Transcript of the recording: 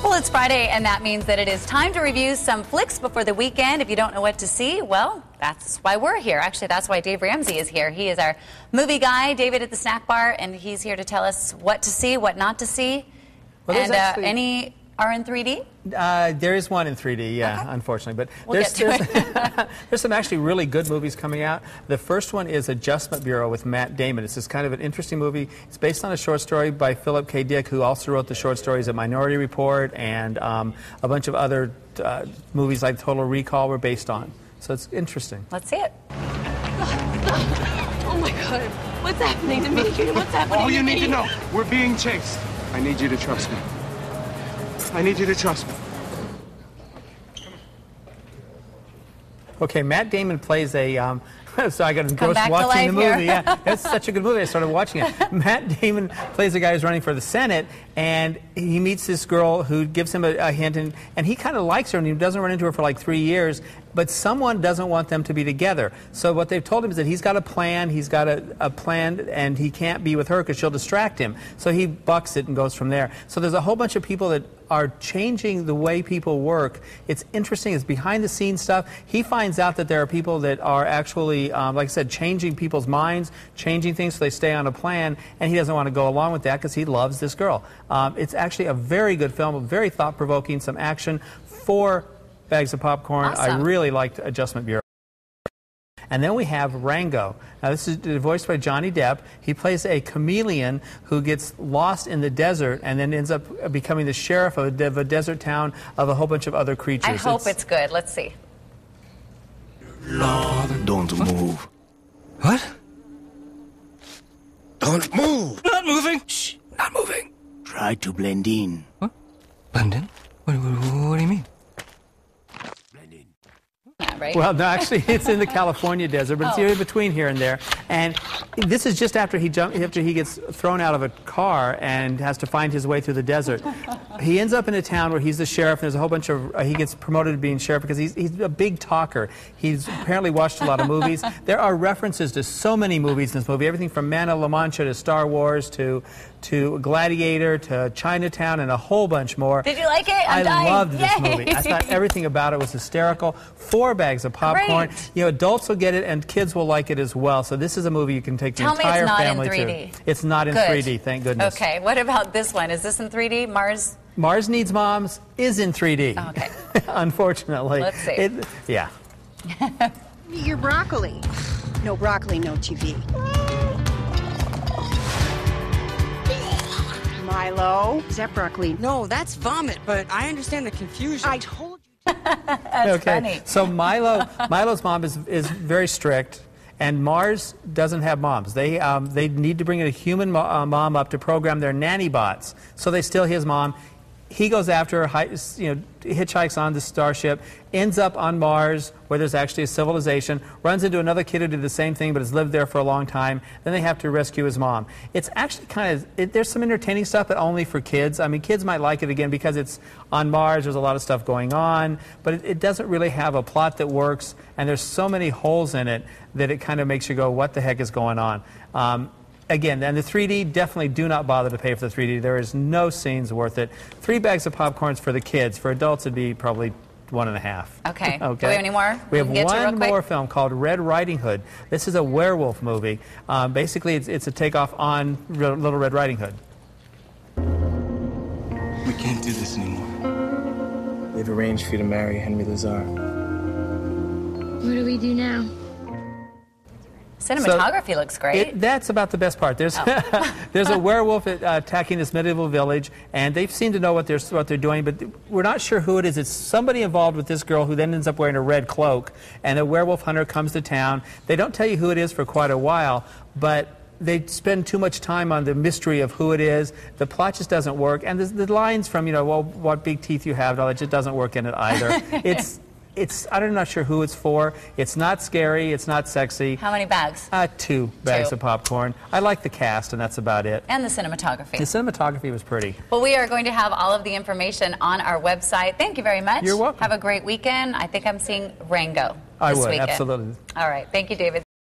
Well, it's Friday, and that means that it is time to review some flicks before the weekend. If you don't know what to see, well, that's why we're here. Actually, that's why Dave Ramsey is here. He is our movie guy, David at the snack bar, and he's here to tell us what to see, what not to see. Well, and any are in 3D? There is one in 3D, yeah, okay. Unfortunately. But there's some actually really good movies coming out. The first one is Adjustment Bureau with Matt Damon. It's this kind of an interesting movie. It's based on a short story by Philip K. Dick, who also wrote the short stories of Minority Report, and a bunch of other movies like Total Recall were based on. So it's interesting. Let's see it. Oh my God, what's happening to me? What's happening to me? All you need to know, we're being chased. I need you to trust me. I need you to trust me. Okay, Matt Damon plays a... so I got engrossed watching the movie. Yeah, it's such a good movie. I started watching it. Matt Damon plays a guy who's running for the Senate, and he meets this girl who gives him a hint, and he kind of likes her, and he doesn't run into her for like 3 years. But someone doesn't want them to be together. So what they've told him is that he's got a plan. He's got a plan, and he can't be with her because she'll distract him. So he bucks it and goes from there. So there's a whole bunch of people that are changing the way people work. It's interesting. It's behind-the-scenes stuff. He finds out that there are people that are actually, like I said, changing people's minds, changing things so they stay on a plan, and he doesn't want to go along with that because he loves this girl. It's actually a very good film, very thought-provoking, some action, 4 bags of popcorn. Awesome. I really liked Adjustment Bureau. And then we have Rango. Now, this is voiced by Johnny Depp. He plays a chameleon who gets lost in the desert and then ends up becoming the sheriff of a desert town of a whole bunch of other creatures. I hope it's good. Let's see. Lord, don't move. What? Don't move. Not moving. Shh, not moving. Try to blend in. What? Blend in? What do you mean? Yeah, right? Well, no, actually, it's in the California desert, but it's in between here and there. And this is just after he gets thrown out of a car and has to find his way through the desert. He ends up in a town where he's the sheriff, and there's a whole bunch of... he gets promoted to being sheriff because he's a big talker. He's apparently watched a lot of movies. There are references to so many movies in this movie, everything from Man of La Mancha to Star Wars to Gladiator to Chinatown and a whole bunch more. Did you like it? I loved this Yay. movie. I thought everything about it was hysterical. 4 bags of popcorn. Great. You know, adults will get it and kids will like it as well. So this is a movie you can take the entire family to. Tell me it's not in 3D. It's not in Good. 3D, thank goodness. Okay, what about this one? Is this in 3D? Mars? Mars Needs Moms is in 3D. Okay. Unfortunately. Let's see. Yeah. Eat your broccoli. No broccoli, no TV. Milo. Is that broccoli? No, that's vomit, but I understand the confusion. I told you. That's funny. So Milo's mom is very strict, and Mars doesn't have moms. They need to bring a human mom up to program their nanny bots. So they steal his mom. He goes after her, hitchhikes on the starship, ends up on Mars, where there's actually a civilization, runs into another kid who did the same thing but has lived there for a long time. Then they have to rescue his mom. It's actually there's some entertaining stuff, but only for kids. I mean, kids might like it, again, because it's on Mars, there's a lot of stuff going on, but it doesn't really have a plot that works, and there's so many holes in it that it kind of makes you go, what the heck is going on? Again, and the 3D, definitely do not bother to pay for the 3D. There is no scenes worth it. 3 bags of popcorns for the kids. For adults, it'd be probably 1.5. Okay. Okay. Do we have any more? We have one more film called Red Riding Hood. This is a werewolf movie. Basically, it's a takeoff on Little Red Riding Hood. We can't do this anymore. They've arranged for you to marry Henry Lazar. What do we do now? Cinematography looks great. That's about the best part. There's there's a werewolf attacking this medieval village, and they seem to know what they're doing, but we're not sure who it is. It's somebody involved with this girl who then ends up wearing a red cloak, and a werewolf hunter comes to town. They don't tell you who it is for quite a while, but they spend too much time on the mystery of who it is. The plot just doesn't work, and the lines from, well, what big teeth you have, and all that just doesn't work in it either. I'm not sure who it's for. It's not scary. It's not sexy. How many bags? 2 bags of popcorn. I like the cast, and that's about it. And the cinematography. The cinematography was pretty. Well, we are going to have all of the information on our website. Thank you very much. You're welcome. Have a great weekend. I think I'm seeing Rango I this would, weekend. absolutely. All right. Thank you, David.